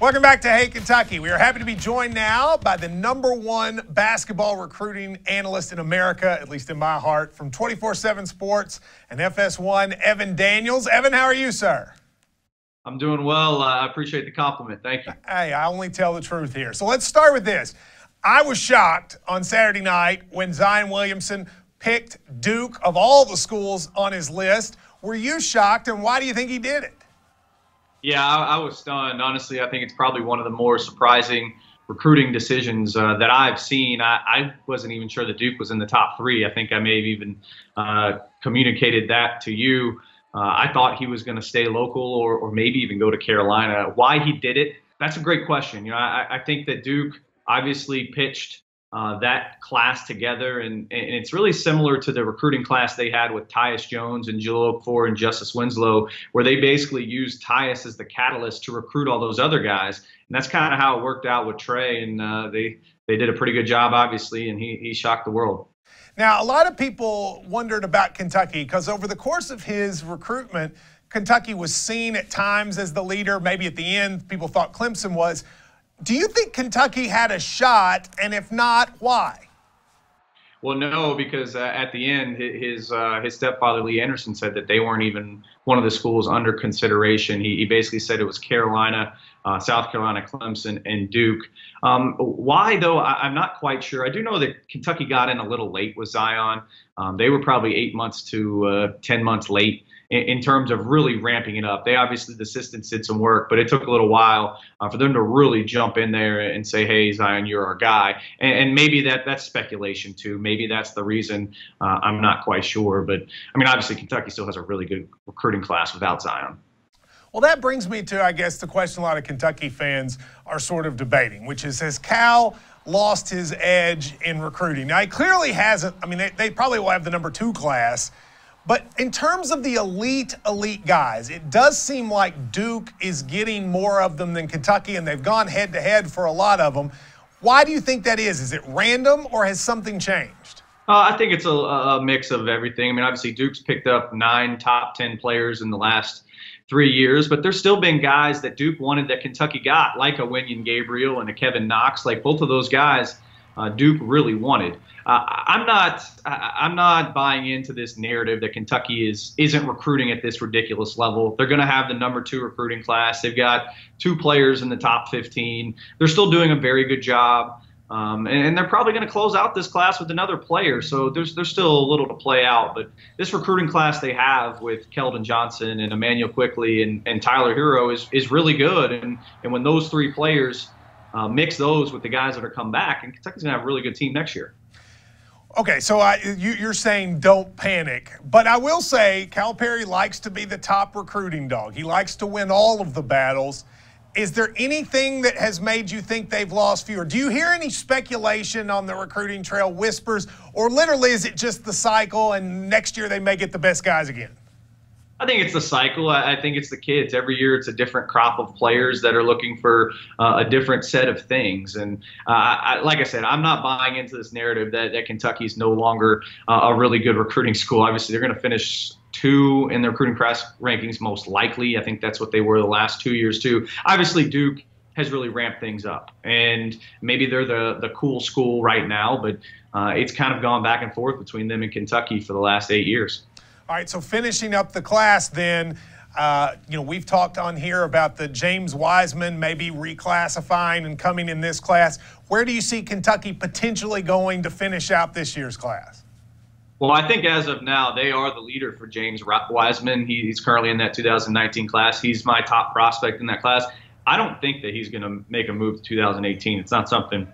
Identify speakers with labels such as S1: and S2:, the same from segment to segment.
S1: Welcome back to Hey Kentucky. We are happy to be joined now by the #1 basketball recruiting analyst in America, at least in my heart, from 24/7 Sports and FS1, Evan Daniels. Evan, how are you, sir?
S2: I'm doing well. I appreciate the compliment. Thank you.
S1: Hey, I only tell the truth here. So let's start with this. I was shocked on Saturday night when Zion Williamson picked Duke of all the schools on his list. Were you shocked, and why do you think he did it?
S2: Yeah, I was stunned. Honestly, I think it's probably one of the more surprising recruiting decisions that I've seen. I wasn't even sure that Duke was in the top 3. I think I may have even communicated that to you. I thought he was going to stay local or maybe even go to Carolina. Why he did it, that's a great question. You know, I think that Duke obviously pitched that class together, and it's really similar to the recruiting class they had with Tyus Jones and Jaleel Okafor and Justice Winslow, where they basically used Tyus as the catalyst to recruit all those other guys. And that's kind of how it worked out with Trey, and they did a pretty good job, obviously, and he shocked the world.
S1: Now, a lot of people wondered about Kentucky because over the course of his recruitment, Kentucky was seen at times as the leader. Maybe at the end, people thought Clemson was. Do you think Kentucky had a shot, and if not, why?
S2: Well, no, because at the end, his stepfather, Lee Anderson, said that they weren't even one of the schools under consideration. He basically said it was Carolina, South Carolina, Clemson, and Duke. Why, though, I'm not quite sure. I do know that Kentucky got in a little late with Zion. They were probably 8 months to 10 months late in terms of really ramping it up. They obviously, the assistants did some work, but it took a little while for them to really jump in there and say, hey, Zion, you're our guy. And maybe that's speculation too. Maybe that's the reason. I'm not quite sure. But, I mean, obviously, Kentucky still has a really good recruiting class without Zion.
S1: Well, that brings me to, I guess, the question a lot of Kentucky fans are sort of debating, which is, has Cal lost his edge in recruiting? Now, he clearly hasn't. I mean, they probably will have the #2 class. But in terms of the elite guys, it does seem like Duke is getting more of them than Kentucky, and they've gone head-to-head for a lot of them. Why do you think that is? Is it random, or has something changed?
S2: I think it's a mix of everything. I mean, obviously, Duke's picked up 9 top 10 players in the last 3 years, but there's still been guys that Duke wanted that Kentucky got, like a Wenyen Gabriel and a Kevin Knox. Like, both of those guys Duke really wanted. I'm not buying into this narrative that Kentucky isn't recruiting at this ridiculous level. They're going to have the #2 recruiting class. They've got 2 players in the top 15. They're still doing a very good job. And they're probably going to close out this class with another player. So there's still a little to play out. But this recruiting class they have with Keldon Johnson and Emmanuel Quickley and Tyler Hero is really good. And when those 3 players mix those with the guys that are come back, and Kentucky's going to have a really good team next year.
S1: Okay, so you're saying don't panic. But I will say Calipari likes to be the top recruiting dog. He likes to win all of the battles. Is there anything that has made you think they've lost fewer? Do you hear any speculation on the recruiting trail, whispers, or literally is it just the cycle and next year they may get the best guys again?
S2: I think it's the cycle. I think it's the kids. Every year it's a different crop of players that are looking for a different set of things. And like I said, I'm not buying into this narrative that Kentucky's no longer a really good recruiting school. Obviously, they're going to finish 2 in the recruiting press rankings most likely. I think that's what they were the last 2 years too. Obviously, Duke has really ramped things up. And maybe they're the cool school right now, but it's kind of gone back and forth between them and Kentucky for the last 8 years.
S1: All right, so finishing up the class then, we've talked on here about the James Wiseman maybe reclassifying and coming in this class. Where do you see Kentucky potentially going to finish out this year's class?
S2: Well, I think as of now, they are the leader for James Wiseman. He's currently in that 2019 class. He's my top prospect in that class. I don't think that he's going to make a move to 2018. It's not something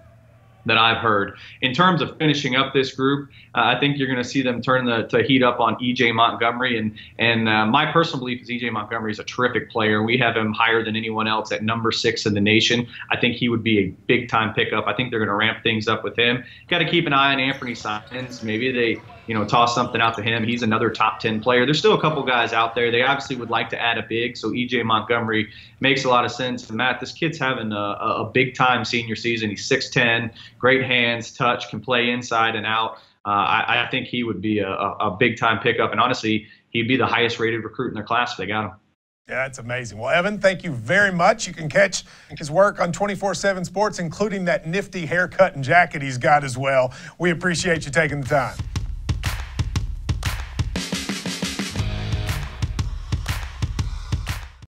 S2: that I've heard. In terms of finishing up this group, I think you're going to see them turn the heat up on E.J. Montgomery. And my personal belief is E.J. Montgomery is a terrific player. We have him higher than anyone else at #6 in the nation. I think he would be a big-time pickup. I think they're going to ramp things up with him. Got to keep an eye on Anthony Simons. Maybe they toss something out to him. He's another top 10 player. There's still a couple guys out there. They obviously would like to add a big, so E.J. Montgomery makes a lot of sense. And Matt, this kid's having a big-time senior season. He's 6'10", great hands, touch, can play inside and out. I think he would be a big-time pickup. And honestly, he'd be the highest-rated recruit in their class if they got him.
S1: Yeah, that's amazing. Well, Evan, thank you very much. You can catch his work on 24/7 Sports, including that nifty haircut and jacket he's got as well. We appreciate you taking the time.